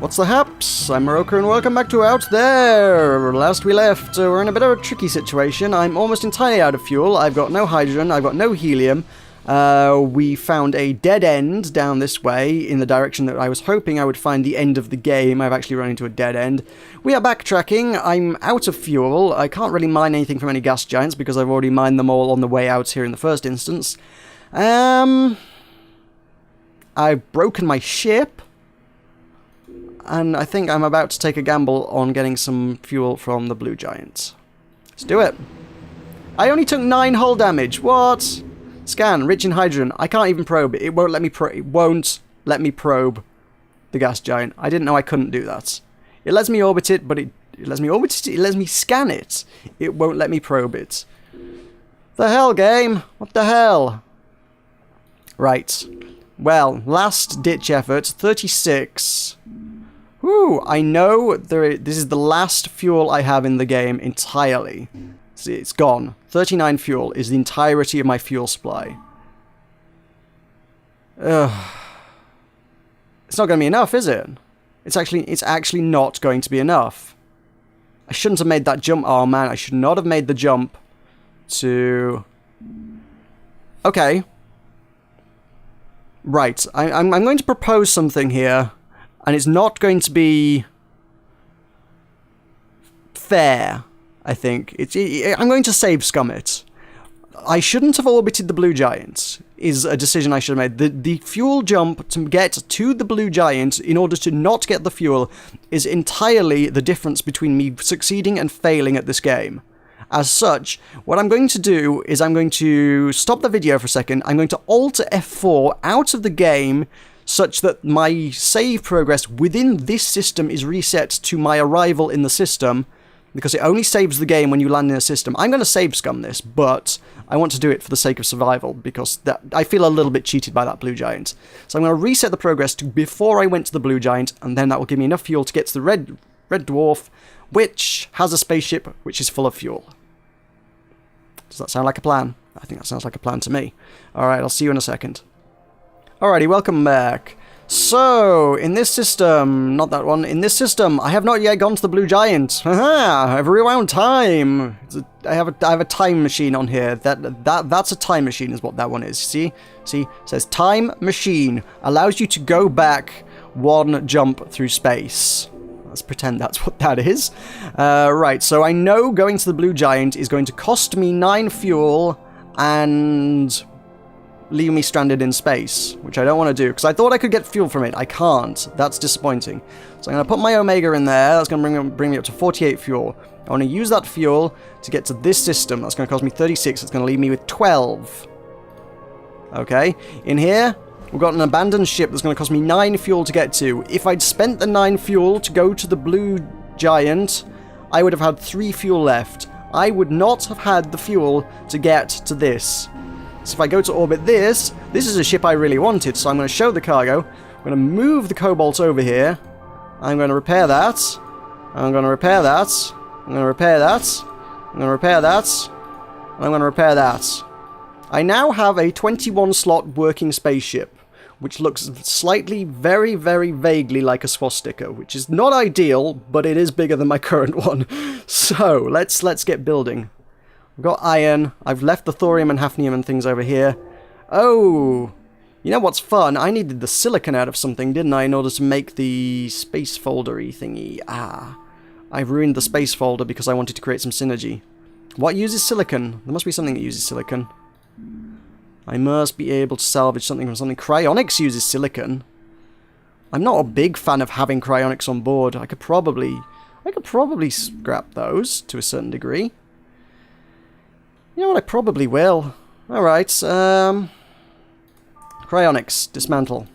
What's the haps? I'm Meroka and welcome back to Out There! Last we left, we're in a bit of a tricky situation. I'm almost entirely out of fuel. I've got no hydrogen, I've got no helium. We found a dead end down this way in the direction that I was hoping I would find the end of the game. I've actually run into a dead end. We are backtracking. I'm out of fuel. I can't really mine anything from any gas giants because I've already mined them all on the way out here in the first instance. I've broken my ship. And I think I'm about to take a gamble on getting some fuel from the blue giant. Let's do it. I only took 9 hull damage. What? Scan, rich in hydrogen. I can't even probe it. It won't let me probe the gas giant. I didn't know I couldn't do that. It lets me orbit it, but it lets me orbit it. It lets me scan it. It won't let me probe it. The hell, game? What the hell? Right. Well, last ditch effort. 36. Whew, I know this is the last fuel I have in the game entirely. See, it's gone. 39 fuel is the entirety of my fuel supply. Ugh. It's not going to be enough, is it? It's actually not going to be enough. I shouldn't have made that jump. Oh man, I should not have made the jump to... Okay. Right, I'm going to propose something here. And it's not going to be fair, I think. I'm going to save scum it. I shouldn't have orbited the blue giant, is a decision I should have made. The fuel jump to get to the blue giant in order to not get the fuel is entirely the difference between me succeeding and failing at this game. As such, what I'm going to do is I'm going to stop the video for a second. I'm going to Alt F4 out of the game such that my save progress within this system is reset to my arrival in the system, because it only saves the game when you land in a system. I'm going to save scum this, but I want to do it for the sake of survival, because I feel a little bit cheated by that blue giant. So I'm going to reset the progress to before I went to the blue giant, and then that will give me enough fuel to get to the red dwarf, which has a spaceship which is full of fuel. Does that sound like a plan? I think that sounds like a plan to me. Alright, I'll see you in a second. Alrighty, welcome back. So, in this system, not that one, in this system, I have not yet gone to the blue giant. Haha, I've rewound time. I have a time machine on here. That's a time machine is what that one is. See? See? It says time machine. Allows you to go back one jump through space. Let's pretend that's what that is. Right, so I know going to the blue giant is going to cost me 9 fuel and leave me stranded in space, which I don't want to do, because I thought I could get fuel from it. I can't. That's disappointing. So I'm going to put my Omega in there. That's going to bring me up to 48 fuel. I want to use that fuel to get to this system. That's going to cost me 36. It's going to leave me with 12. Okay. In here, we've got an abandoned ship that's going to cost me 9 fuel to get to. If I'd spent the 9 fuel to go to the blue giant, I would have had 3 fuel left. I would not have had the fuel to get to this. So if I go to orbit this is a ship I really wanted, so I'm going to show the cargo. I'm going to move the cobalt over here. I'm going to repair that. I'm going to repair that. I'm going to repair that. I'm going to repair that. And I'm going to repair that. I now have a 21 slot working spaceship, which looks slightly, very, very vaguely like a Swastika, which is not ideal, but it is bigger than my current one. So let's get building. I've got iron, I've left the thorium and hafnium and things over here. Oh, you know what's fun? I needed the silicon out of something, didn't I, in order to make the space folder-y thingy. Ah, I've ruined the space folder because I wanted to create some synergy. What uses silicon? There must be something that uses silicon. I must be able to salvage something from something. Cryonics uses silicon. I'm not a big fan of having cryonics on board. I could probably scrap those to a certain degree. You know what, I probably will. Alright, cryonics, dismantle,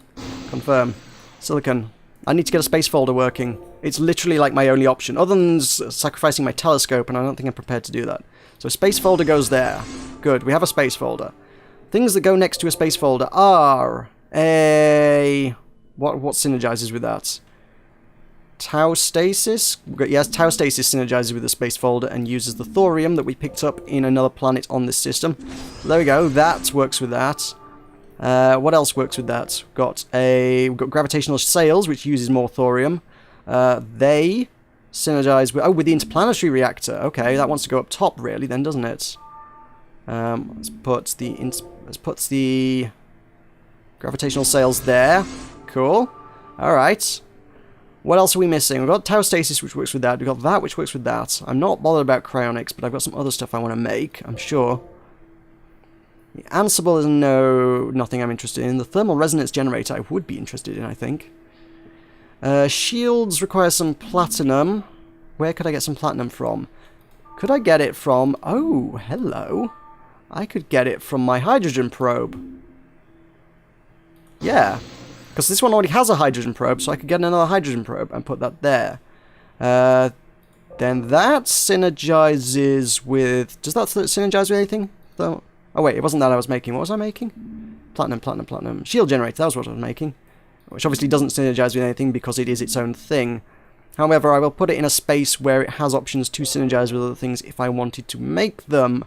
confirm, silicon. I need to get a space folder working. It's literally like my only option, other than sacrificing my telescope, and I don't think I'm prepared to do that. So space folder goes there. Good, we have a space folder. Things that go next to a space folder are a... What synergizes with that? Tau stasis? Yes, Tau stasis synergizes with the space folder and uses the thorium that we picked up in another planet on this system. There we go, that works with that. What else works with that? We've got gravitational sails, which uses more thorium. They synergize with... Oh, with the interplanetary reactor. Okay, that wants to go up top, really, then, doesn't it? Let's put the gravitational sails there. Cool. Alright. What else are we missing? We've got tower stasis, which works with that. We've got that, which works with that. I'm not bothered about cryonics, but I've got some other stuff I want to make, I'm sure. The Ansible is nothing I'm interested in. The thermal resonance generator I would be interested in, I think. Shields require some platinum. Where could I get some platinum from? Could I get it from... Oh, hello. I could get it from my hydrogen probe. Yeah. Because this one already has a hydrogen probe, so I could get another hydrogen probe and put that there. Then that synergizes with... Does that synergize with anything? Oh wait, it wasn't that I was making. What was I making? Platinum, platinum, platinum. Shield generator, that was what I was making. Which obviously doesn't synergize with anything because it is its own thing. However, I will put it in a space where it has options to synergize with other things if I wanted to make them.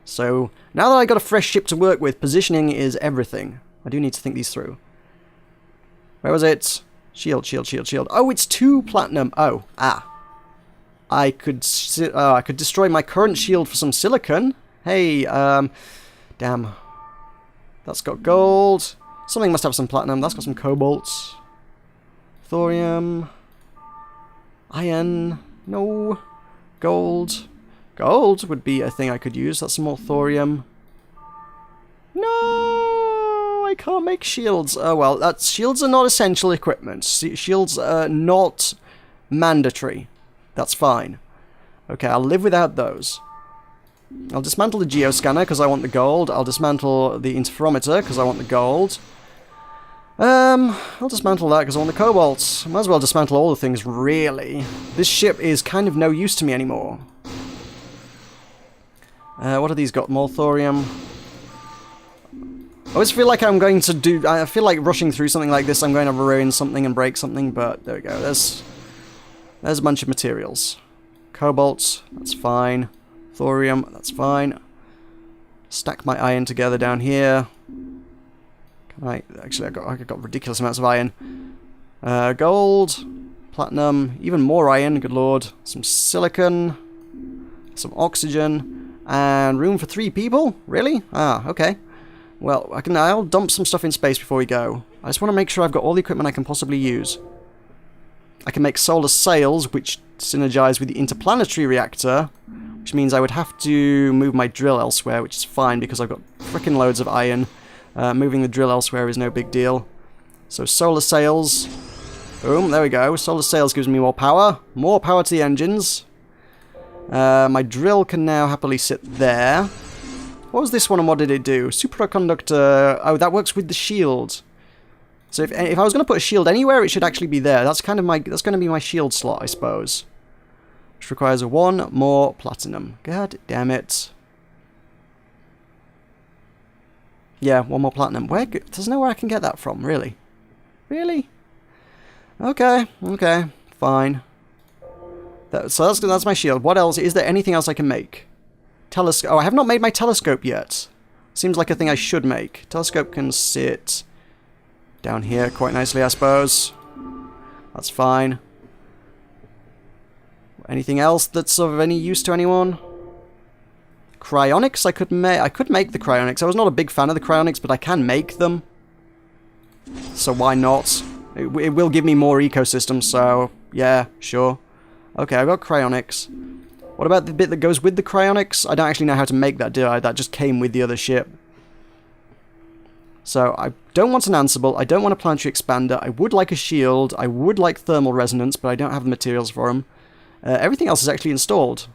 So, now that I've got a fresh ship to work with, positioning is everything. I do need to think these through. Where was it? Shield, shield, shield, shield. Oh, it's 2 platinum. Oh, I could destroy my current shield for some silicon. Hey, damn. That's got gold. Something must have some platinum. That's got some cobalt. Thorium. Iron. No. Gold. Gold would be a thing I could use. That's some more thorium. No, I can't make shields. Oh well, shields are not essential equipment. Shields are not mandatory. That's fine. Okay, I'll live without those. I'll dismantle the geoscanner because I want the gold. I'll dismantle the interferometer because I want the gold. I'll dismantle that because I want the cobalt. Might as well dismantle all the things, really. This ship is kind of no use to me anymore. What have these got? More thorium. I always feel like I'm going to do... I feel like rushing through something like this, I'm going to ruin something and break something, but there we go. There's a bunch of materials. Cobalt, that's fine. Thorium, that's fine. Stack my iron together down here. Actually, I got ridiculous amounts of iron. Gold, platinum, even more iron, good lord. Some silicon, some oxygen, and room for 3 people? Really? Ah, okay. Well, I'll dump some stuff in space before we go. I just want to make sure I've got all the equipment I can possibly use. I can make solar sails, which synergize with the interplanetary reactor, which means I would have to move my drill elsewhere, which is fine because I've got frickin' loads of iron. Moving the drill elsewhere is no big deal. So solar sails. Boom, there we go. Solar sails gives me more power. More power to the engines. My drill can now happily sit there. What was this one and what did it do? Superconductor... Oh, that works with the shield. So if I was going to put a shield anywhere, it should actually be there. That's kind of that's going to be my shield slot, I suppose. Which requires 1 more platinum. God damn it. Yeah, 1 more platinum. There's nowhere I can get that from, really. Really? Okay, okay, fine. So that's my shield. What else? Is there anything else I can make? Telescope. Oh, I have not made my telescope yet. Seems like a thing I should make. Telescope can sit down here quite nicely, I suppose. That's fine. Anything else that's of any use to anyone? Cryonics I could make the cryonics. I was not a big fan of the cryonics, but I can make them. So why not? It will give me more ecosystem, so yeah, sure. Okay, I've got cryonics. What about the bit that goes with the cryonics? I don't actually know how to make that, do I? That just came with the other ship. So I don't want an Ansible, I don't want a planetary expander, I would like a shield, I would like thermal resonance, but I don't have the materials for them. Everything else is actually installed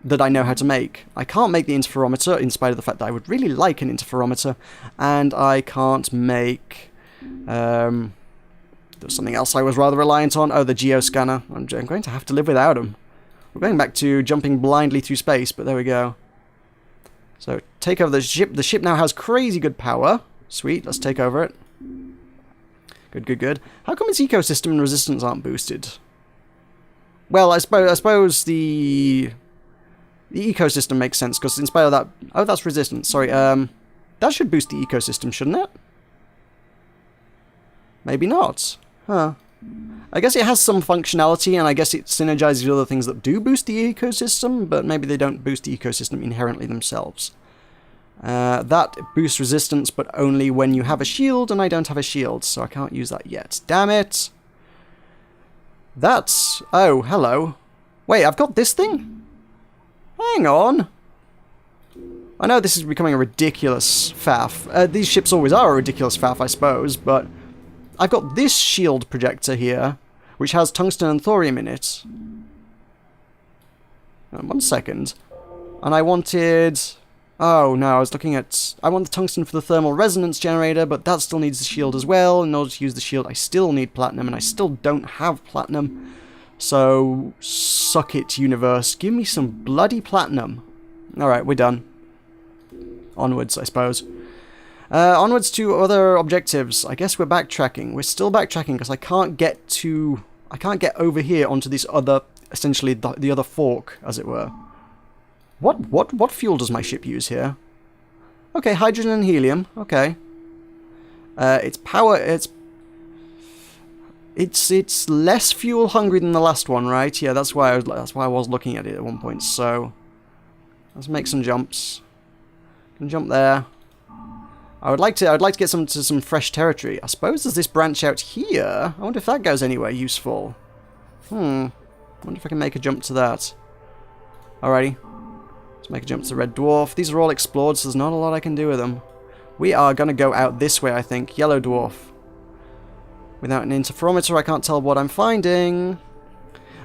that I know how to make. I can't make the interferometer, in spite of the fact that I would really like an interferometer, and I can't make... there's something else I was rather reliant on. Oh, the geoscanner. I'm going to have to live without them. We're going back to jumping blindly through space, but there we go. So, take over the ship. The ship now has crazy good power. Sweet, let's take over it. Good, good, good. How come its ecosystem and resistance aren't boosted? Well, I suppose the ecosystem makes sense, because in spite of that... Oh, that's resistance, sorry. That should boost the ecosystem, shouldn't it? Maybe not. Huh. I guess it has some functionality, and I guess it synergizes with other things that do boost the ecosystem, but maybe they don't boost the ecosystem inherently themselves. That boosts resistance, but only when you have a shield, and I don't have a shield, so I can't use that yet. Damn it! That's... oh, hello. Wait, I've got this thing? Hang on. I know this is becoming a ridiculous faff. These ships always are a ridiculous faff, I suppose, but I've got this shield projector here, which has tungsten and thorium in it. 1 second. And I wanted... oh, no, I was looking at... I want the tungsten for the thermal resonance generator, but that still needs the shield as well. In order to use the shield, I still need platinum, and I still don't have platinum. So, suck it, universe. Give me some bloody platinum. Alright, we're done. Onwards, I suppose. Onwards to other objectives. I guess we're backtracking. We're still backtracking because I can't get to... I can't get over here onto this other... essentially the other fork, as it were. What fuel does my ship use here? Okay, hydrogen and helium. Okay. Its power... It's less fuel hungry than the last one, right? Yeah, that's why I was looking at it at one point. So let's make some jumps. Can jump there. I'd like to get some fresh territory. I suppose there's this branch out here. I wonder if that goes anywhere useful. I wonder if I can make a jump to that. Alrighty. Let's make a jump to the Red Dwarf. These are all explored, so there's not a lot I can do with them. We are going to go out this way, I think. Yellow Dwarf. Without an interferometer, I can't tell what I'm finding.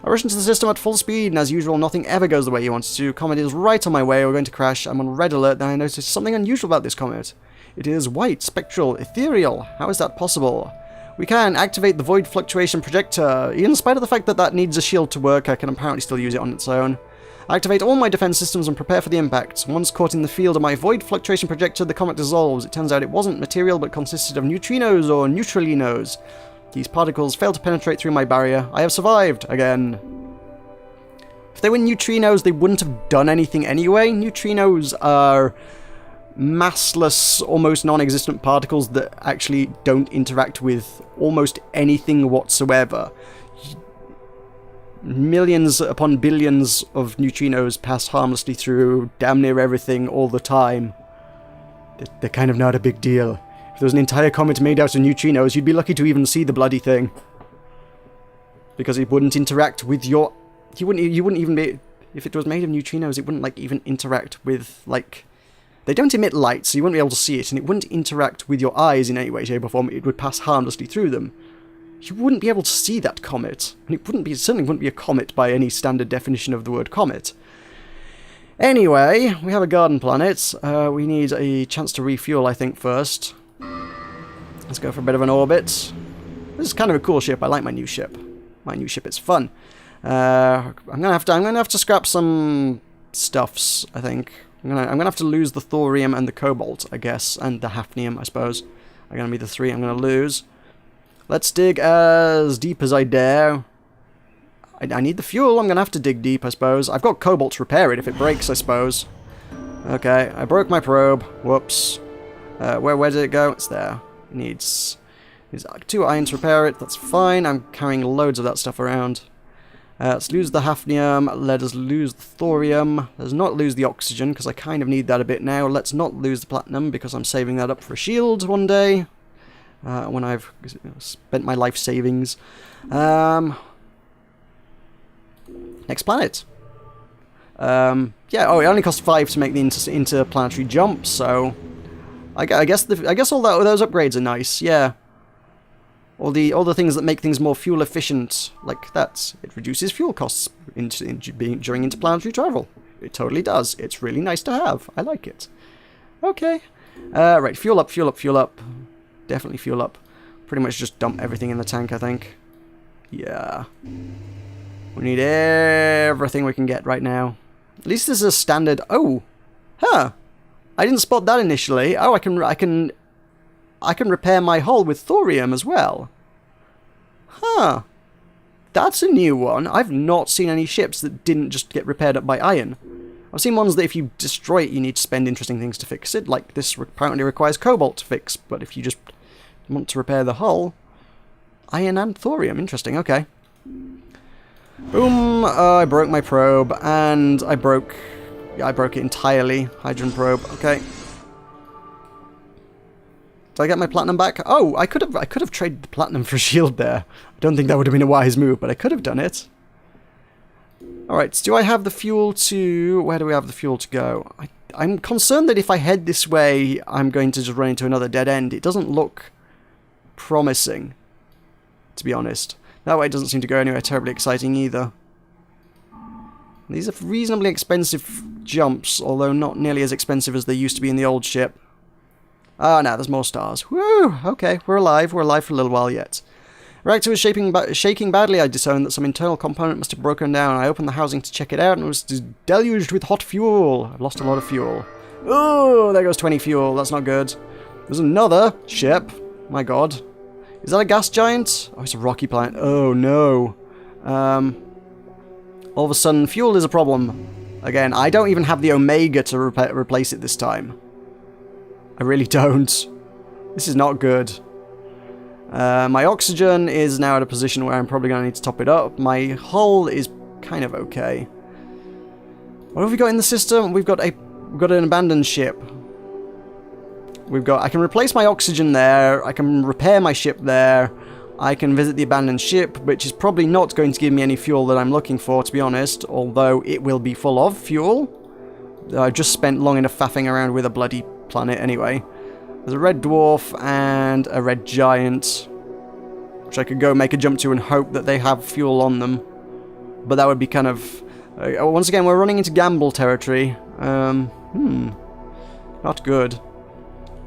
I rush into the system at full speed, and as usual, nothing ever goes the way you want it to. Comet is right on my way. We're going to crash. I'm on red alert, then I notice something unusual about this comet. It is white, spectral, ethereal. How is that possible? We can activate the void fluctuation projector. In spite of the fact that that needs a shield to work, I can apparently still use it on its own. Activate all my defense systems and prepare for the impact. Once caught in the field of my void fluctuation projector, the comet dissolves. It turns out it wasn't material, but consisted of neutrinos or neutralinos. These particles failed to penetrate through my barrier. I have survived, again. If they were neutrinos, they wouldn't have done anything anyway. Neutrinos are massless, almost non-existent particles that actually don't interact with almost anything whatsoever. Millions upon billions of neutrinos pass harmlessly through damn near everything all the time. They're kind of not a big deal. If there was an entire comet made out of neutrinos, you'd be lucky to even see the bloody thing. Because it wouldn't interact with your... You wouldn't even be... If it was made of neutrinos, it wouldn't, like, even interact with, like... They don't emit light, so you wouldn't be able to see it, and it wouldn't interact with your eyes in any way, shape, or form. It would pass harmlessly through them. You wouldn't be able to see that comet. And it certainly wouldn't be a comet by any standard definition of the word comet. Anyway, we have a garden planet. We need a chance to refuel, I think, first. Let's go for a bit of an orbit. This is kind of a cool ship. I like my new ship. My new ship is fun. I'm gonna have to scrap some stuffs, I think. I'm gonna have to lose the thorium and the cobalt, I guess, and the hafnium, I suppose. Are gonna be the three I'm gonna lose. Let's dig as deep as I dare. I need the fuel. I'm gonna have to dig deep, I suppose. I've got cobalt to repair it if it breaks, I suppose. Okay, I broke my probe. Whoops. Where did it go? It's there. It needs 2 iron to repair it. That's fine. I'm carrying loads of that stuff around. Let's lose the hafnium. Let us lose the thorium. Let's not lose the oxygen, because I kind of need that a bit now. Let's not lose the platinum, because I'm saving that up for a shield one day. When I've spent my life savings. Next planet. Yeah, oh, it only costs 5 to make the interplanetary jump, so... I guess all those upgrades are nice, yeah. All the things that make things more fuel efficient, like that. It reduces fuel costs during interplanetary travel. It totally does. It's really nice to have. I like it. Okay. Right, fuel up, fuel up, fuel up. Definitely fuel up. Pretty much just dump everything in the tank, I think. Yeah. We need everything we can get right now. At least this is a standard... Oh! Huh! I didn't spot that initially. Oh, I can repair my hull with thorium as well. Huh. That's a new one. I've not seen any ships that didn't just get repaired up by iron. I've seen ones that if you destroy it, you need to spend interesting things to fix it. Like this apparently requires cobalt to fix, but if you just want to repair the hull... iron and thorium. Interesting, okay. Boom! I broke my probe, and I broke it entirely. Hydrogen probe, okay. Did I get my platinum back? Oh, I could have traded the platinum for a shield there. I don't think that would have been a wise move, but I could have done it. Alright, so do I have the fuel to... Where do we have the fuel to go? I'm concerned that if I head this way, I'm going to just run into another dead end. It doesn't look promising, to be honest. That way it doesn't seem to go anywhere terribly exciting either. These are reasonably expensive jumps, although not nearly as expensive as they used to be in the old ship. Ah, now there's more stars. Woo! Okay, we're alive. We're alive for a little while yet. Reactor was shaking badly. I disowned that some internal component must have broken down. I opened the housing to check it out and it was deluged with hot fuel. I've lost a lot of fuel. Oh, there goes 20 fuel. That's not good. There's another ship. My god. Is that a gas giant? Oh, it's a rocky planet. Oh, no. All of a sudden, fuel is a problem. Again, I don't even have the Omega to replace it this time. I really don't. This is not good. My oxygen is now at a position where I'm probably going to need to top it up. My hull is kind of okay. What have we got in the system? We've got an abandoned ship. I can replace my oxygen there. I can repair my ship there. I can visit the abandoned ship, which is probably not going to give me any fuel that I'm looking for, to be honest. Although it will be full of fuel. I've just spent long enough faffing around with a bloody planet anyway. There's a red dwarf and a red giant, which I could go make a jump to and hope that they have fuel on them. But that would be kind of... once again, we're running into gamble territory. Not good.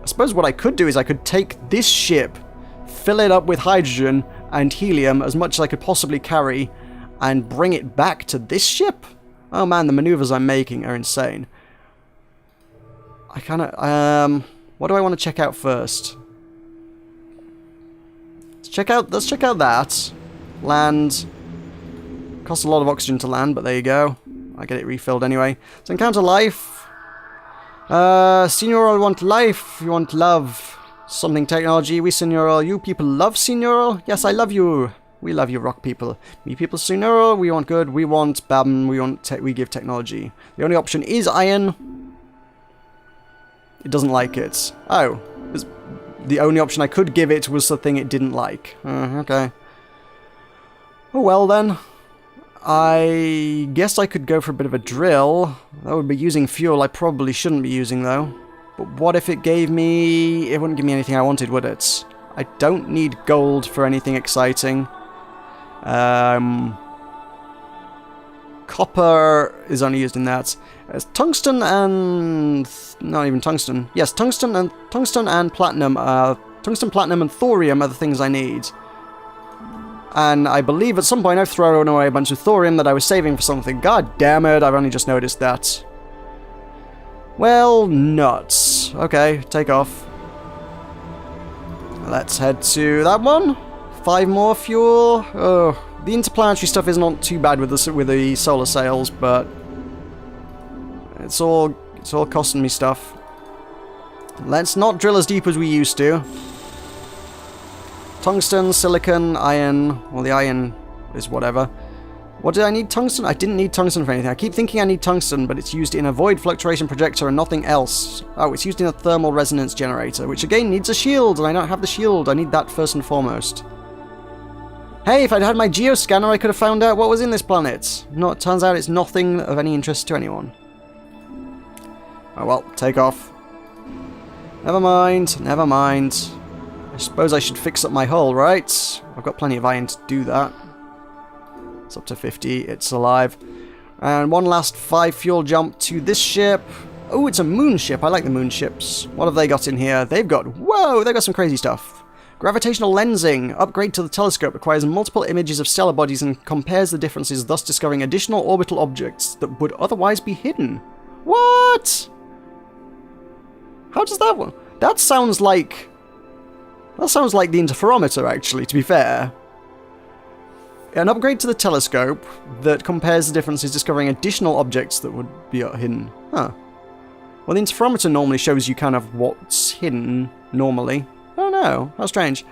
I suppose what I could do is I could take this ship, fill it up with hydrogen and helium as much as I could possibly carry, and bring it back to this ship? Oh man, the maneuvers I'm making are insane. I kind of... what do I want to check out first? Let's check out that. Land. Costs a lot of oxygen to land, but there you go. I get it refilled anyway. Let's encounter life. Signoral want life. You want love. Something technology. We Signoral. You people love Signoral? Yes, I love you. We love you, rock people. Me people Signoral. We want good. We want Babin. We give technology. The only option is iron. It doesn't like it. Oh. The only option I could give it was the thing it didn't like. Okay. Oh well then. I guess I could go for a bit of a drill. That would be using fuel I probably shouldn't be using though. But what if it gave me... It wouldn't give me anything I wanted, would it? I don't need gold for anything exciting. Copper is only used in that. Tungsten and... Not even tungsten. Yes, tungsten and platinum. Tungsten, platinum, and thorium are the things I need. And I believe at some point I've thrown away a bunch of thorium that I was saving for something. God damn it, I've only just noticed that. Well, nuts. Okay, take off. Let's head to that one. 5 more fuel. Oh, the interplanetary stuff is not too bad with the solar sails, but it's all costing me stuff. Let's not drill as deep as we used to. Tungsten, silicon, iron. Well, the iron is whatever. What did I need tungsten? I didn't need tungsten for anything. I keep thinking I need tungsten, but it's used in a void fluctuation projector and nothing else. Oh, it's used in a thermal resonance generator, which again needs a shield, and I don't have the shield. I need that first and foremost. Hey, if I'd had my geoscanner, I could have found out what was in this planet. No, it turns out it's nothing of any interest to anyone. Oh well, take off. Never mind, never mind. I suppose I should fix up my hull, right? I've got plenty of iron to do that. It's up to 50, it's alive. And one last 5 fuel jump to this ship. Oh, it's a moon ship. I like the moon ships. What have they got in here? They've got... Whoa, they've got some crazy stuff. Gravitational lensing. Upgrade to the telescope requires multiple images of stellar bodies and compares the differences, thus discovering additional orbital objects that would otherwise be hidden. What? How does that one... That sounds like the interferometer, actually, to be fair. An upgrade to the telescope that compares the differences, discovering additional objects that would be hidden. Huh. Well, the interferometer normally shows you kind of what's hidden, normally. I don't know. How strange.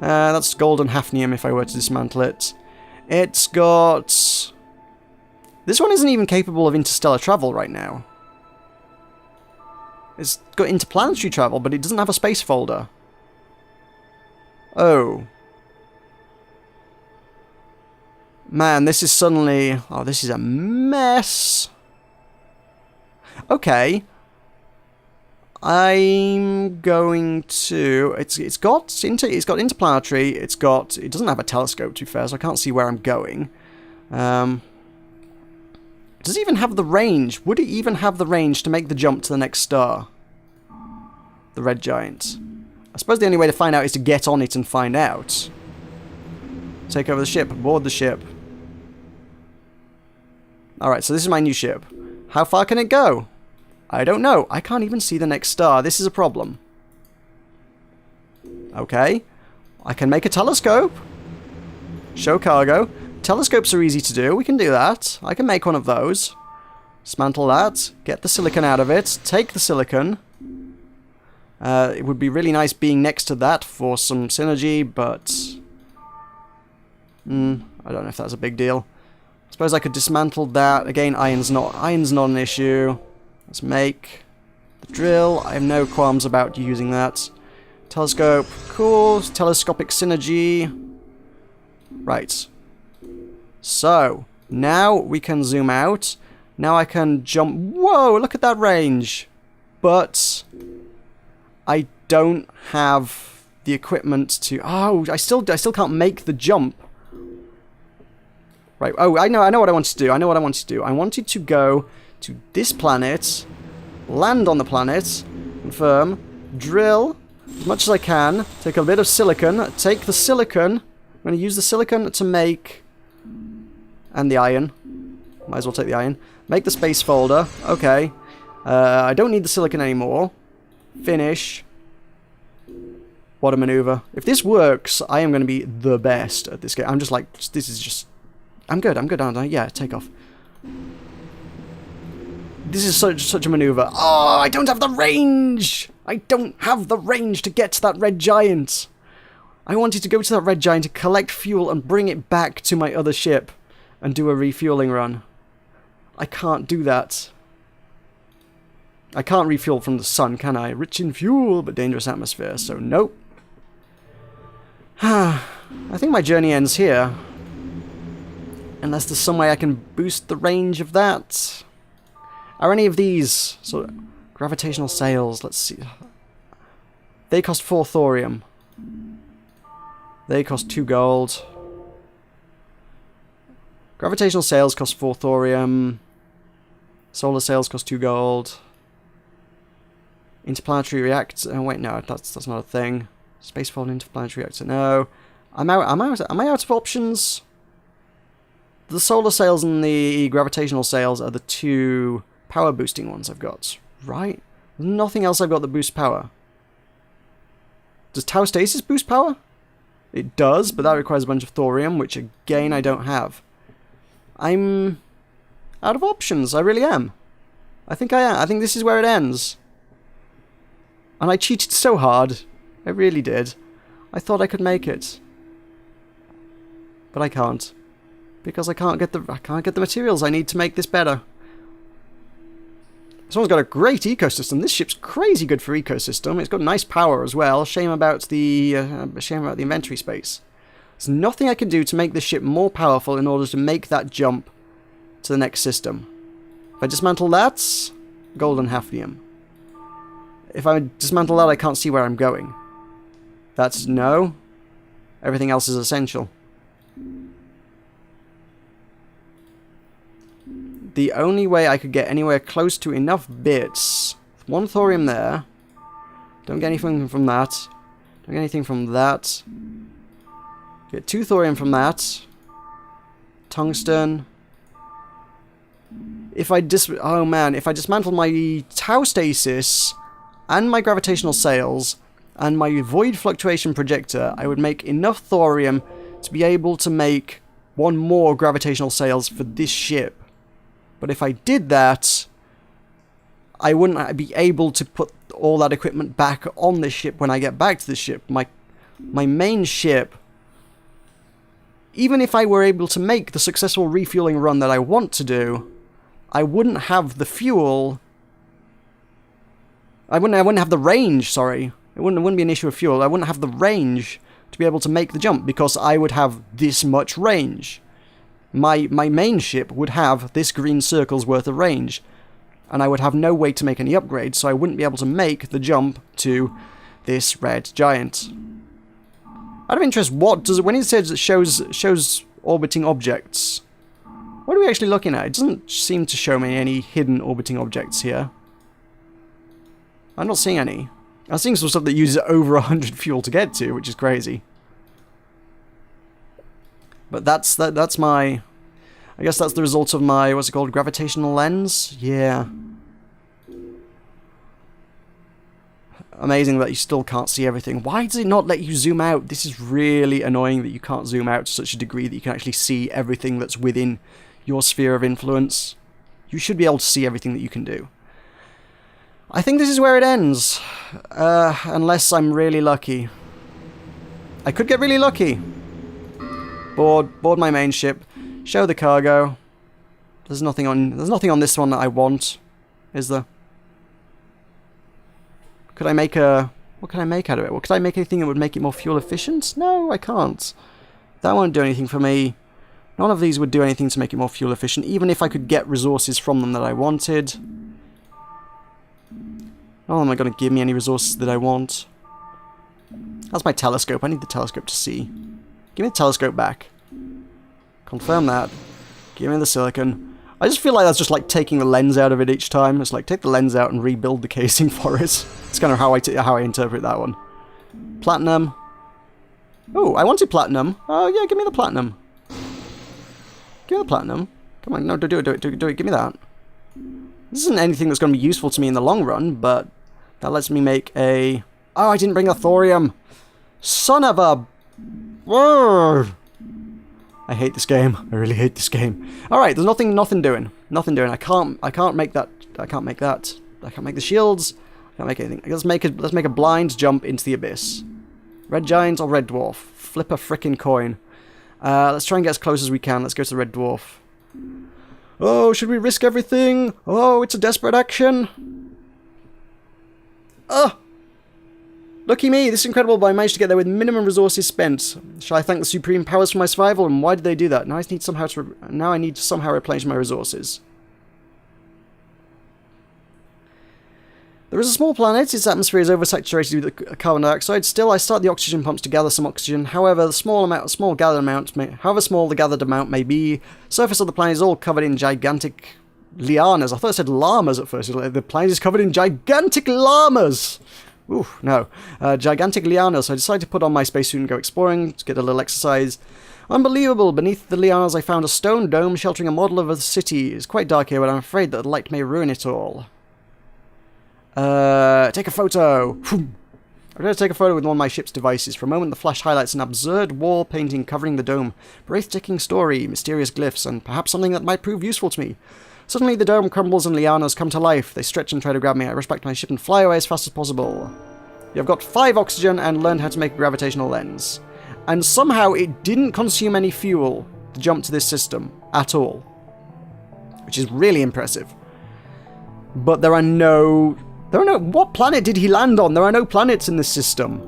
That's golden hafnium if I were to dismantle it. It's got... This one isn't even capable of interstellar travel right now. It's got interplanetary travel, but it doesn't have a space folder. Oh. Man, this is suddenly... Oh, this is a mess. Okay. I'm going to... It's got interplanetary. It doesn't have a telescope, to be fair, so I can't see where I'm going. Does it even have the range? Would it even have the range to make the jump to the next star? The red giant. I suppose the only way to find out is to get on it and find out. Take over the ship. Board the ship. Alright, so this is my new ship. How far can it go? I don't know. I can't even see the next star. This is a problem. Okay. I can make a telescope. Show cargo. Telescopes are easy to do. We can do that. I can make one of those. Dismantle that. Get the silicon out of it. Take the silicon. It would be really nice being next to that for some synergy, but... I don't know if that's a big deal. I suppose I could dismantle that. Again, iron's not an issue. Let's make the drill. I have no qualms about using that. Telescope. Cool. Telescopic synergy. Right. So, now we can zoom out. Now I can jump. Whoa, look at that range. But I don't have the equipment to... Oh, I still can't make the jump. Right. Oh, I know what I wanted to do. I wanted to go to this planet, land on the planet, confirm, drill as much as I can, take a bit of silicon, take the silicon. I'm going to use the silicon to make... And the iron. Might as well take the iron. Make the space folder. Okay. I don't need the silicon anymore. Finish. What a maneuver. If this works, I am going to be the best at this game. I'm just like, this is just... I'm good, aren't I? Yeah, take off. This is such a maneuver. Oh, I don't have the range! I don't have the range to get to that red giant. I wanted to go to that red giant to collect fuel and bring it back to my other ship and do a refueling run. I can't do that. I can't refuel from the sun, can I? Rich in fuel, but dangerous atmosphere, so nope. I think my journey ends here. Unless there's some way I can boost the range of that. Are any of these sort of gravitational sails? Let's see. They cost 4 thorium. They cost 2 gold. Gravitational sails cost 4 thorium. Solar sails cost 2 gold. Interplanetary reactor. Oh wait, no, that's not a thing. Spacefold interplanetary reactor. No, am I out of options? The solar sails and the gravitational sails are the 2 power boosting ones I've got, right? There's nothing else I've got that boosts power. Does Tau Stasis boost power? It does, but that requires a bunch of thorium, which again I don't have. I'm out of options, I really am. I think I am. I think this is where it ends. And I cheated so hard. I really did. I thought I could make it. But I can't. Because I can't get the materials I need to make this better. This one's got a great ecosystem. This ship's crazy good for ecosystem. It's got nice power as well. Shame about the inventory space. There's nothing I can do to make this ship more powerful in order to make that jump to the next system. If I dismantle that, golden hafnium. If I dismantle that, I can't see where I'm going. That's no. Everything else is essential. The only way I could get anywhere close to enough bits... 1 thorium there. Don't get anything from that. Don't get anything from that. Get 2 thorium from that. Tungsten. If I dismantle my Tau Stasis and my gravitational sails and my void fluctuation projector, I would make enough thorium to be able to make 1 more gravitational sails for this ship. But if I did that, I wouldn't be able to put all that equipment back on this ship when I get back to the ship. My my main ship, even if I were able to make the successful refueling run that I want to do, I wouldn't have the fuel. I wouldn't have the range, sorry. It wouldn't be an issue of fuel. I wouldn't have the range to be able to make the jump because I would have this much range. My main ship would have this green circle's worth of range, and I would have no way to make any upgrades, so I wouldn't be able to make the jump to this red giant. Out of interest, what does it, when it says it shows orbiting objects, what are we actually looking at? It doesn't seem to show me any hidden orbiting objects here. I'm not seeing any. I'm seeing some stuff that uses over 100 fuel to get to, which is crazy. But that's my... I guess that's the result of my, what's it called, gravitational lens? Yeah. Amazing that you still can't see everything. Why does it not let you zoom out? This is really annoying that you can't zoom out to such a degree that you can actually see everything that's within your sphere of influence. You should be able to see everything that you can do. I think this is where it ends. Unless I'm really lucky. I could get really lucky. Board my main ship. Show the cargo. There's nothing on this one that I want, is there? Could I make a... What can I make out of it? Well, could I make anything that would make it more fuel efficient? No, I can't. That won't do anything for me. None of these would do anything to make it more fuel efficient, even if I could get resources from them that I wanted. None of them are going to give me any resources that I want. That's my telescope. I need the telescope to see. Give me the telescope back. Confirm that. Give me the silicon. I just feel like that's just like taking the lens out of it each time. It's like take the lens out and rebuild the casing for it. It's kind of how I interpret that one. Platinum. Oh, I wanted platinum. Oh yeah, give me the platinum. Give me the platinum. Come on, no, do it. Give me that. This isn't anything that's going to be useful to me in the long run, but that lets me make a... Oh, I didn't bring a thorium. Son of a... Whoa. I hate this game. I really hate this game. Alright, there's nothing doing. Nothing doing. I can't make that. I can't make that. I can't make the shields. I can't make anything. Let's make a blind jump into the abyss. Red giant or red dwarf? Flip a frickin' coin. Let's try and get as close as we can. Let's go to the red dwarf. Oh, should we risk everything? Oh, it's a desperate action. Lucky me, this is incredible, but I managed to get there with minimum resources spent. Shall I thank the supreme powers for my survival, and why did they do that? Now I need to somehow replenish my resources. There is a small planet, its atmosphere is oversaturated with carbon dioxide. Still, I start the oxygen pumps to gather some oxygen. However, the small the gathered amount may be, surface of the planet is all covered in gigantic lianas. I thought I said llamas at first. The planet is covered in gigantic llamas! Ooh, no. Gigantic lianas, so I decided to put on my spacesuit and go exploring to get a little exercise. Unbelievable! Beneath the lianas I found a stone dome sheltering a model of a city. It's quite dark here, but I'm afraid that the light may ruin it all. Take a photo! I'm going to take a photo with one of my ship's devices. For a moment, the flash highlights an absurd wall painting covering the dome. Breathtaking story, mysterious glyphs, and perhaps something that might prove useful to me. Suddenly the dome crumbles and lianas come to life. They stretch and try to grab me. I rush back to my ship and fly away as fast as possible. You've got 5 oxygen and learned how to make a gravitational lens. And somehow it didn't consume any fuel to jump to this system at all. Which is really impressive. But there are no... What planet did he land on? There are no planets in this system.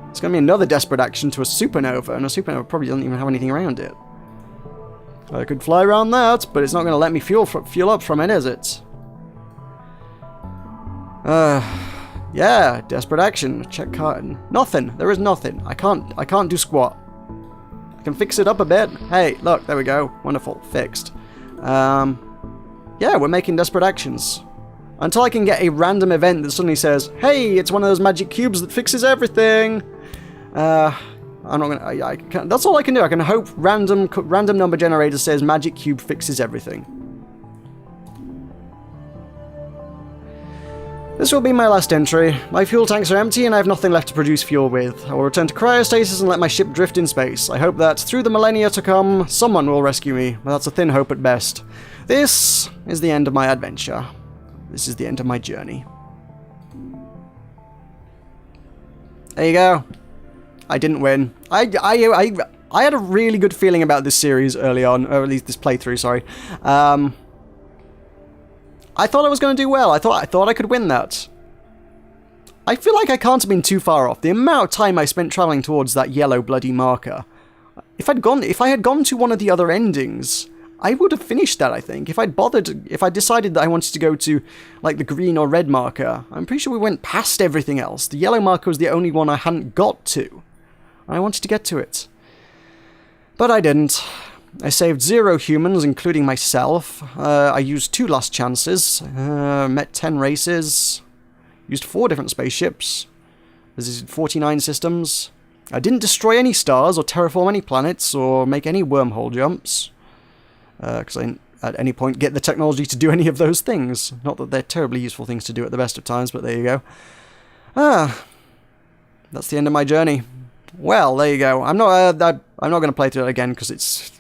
It's going to be another desperate action to a supernova, and a supernova probably doesn't even have anything around it. I could fly around that, but it's not going to let me fuel up from it, is it? Yeah, desperate action. Check card. Nothing. There is nothing. I can't do squat. I can fix it up a bit. Hey, look, there we go. Wonderful. Fixed. Yeah, we're making desperate actions. Until I can get a random event that suddenly says, hey, it's one of those magic cubes that fixes everything. I'm not gonna. I can't, that's all I can do. I can hope random number generator says magic cube fixes everything. This will be my last entry. My fuel tanks are empty and I have nothing left to produce fuel with. I will return to cryostasis and let my ship drift in space. I hope that through the millennia to come, someone will rescue me, but that's a thin hope at best. This is the end of my adventure. This is the end of my journey. There you go. I didn't win. I had a really good feeling about this series early on, or at least this playthrough, sorry. I thought I was going to do well. I thought I could win that. I feel like I can't have been too far off. The amount of time I spent travelling towards that yellow bloody marker. If I had gone to one of the other endings, I would have finished that, I think. If I decided that I wanted to go to, like, the green or red marker, I'm pretty sure we went past everything else. The yellow marker was the only one I hadn't got to. I wanted to get to it. But I didn't. I saved 0 humans, including myself. I used 2 last chances. Met 10 races. Used 4 different spaceships. Visited 49 systems. I didn't destroy any stars or terraform any planets or make any wormhole jumps. Because I didn't at any point get the technology to do any of those things. Not that they're terribly useful things to do at the best of times, but there you go. That's the end of my journey. Well, there you go. I'm not going to play through it again because it's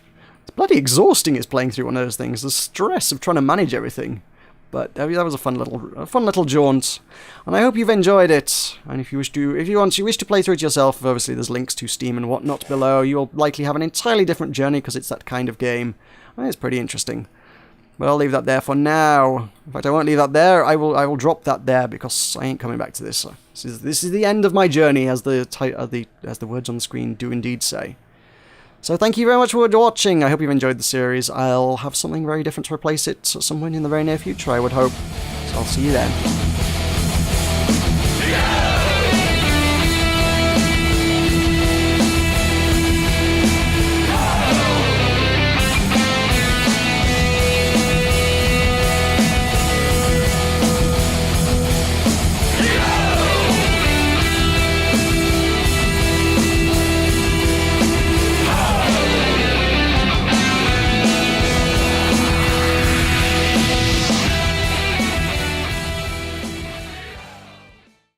bloody exhausting. It's playing through one of those things. The stress of trying to manage everything. But that was a fun little jaunt, and I hope you've enjoyed it. And if you wish to play through it yourself, obviously there's links to Steam and whatnot below. You'll likely have an entirely different journey because it's that kind of game. And it's pretty interesting. But I'll leave that there for now. In fact, I won't leave that there. I will drop that there because I ain't coming back to this. This is the end of my journey, as the words on the screen do indeed say. So thank you very much for watching. I hope you've enjoyed the series. I'll have something very different to replace it at some point in the very near future, I would hope. So I'll see you then.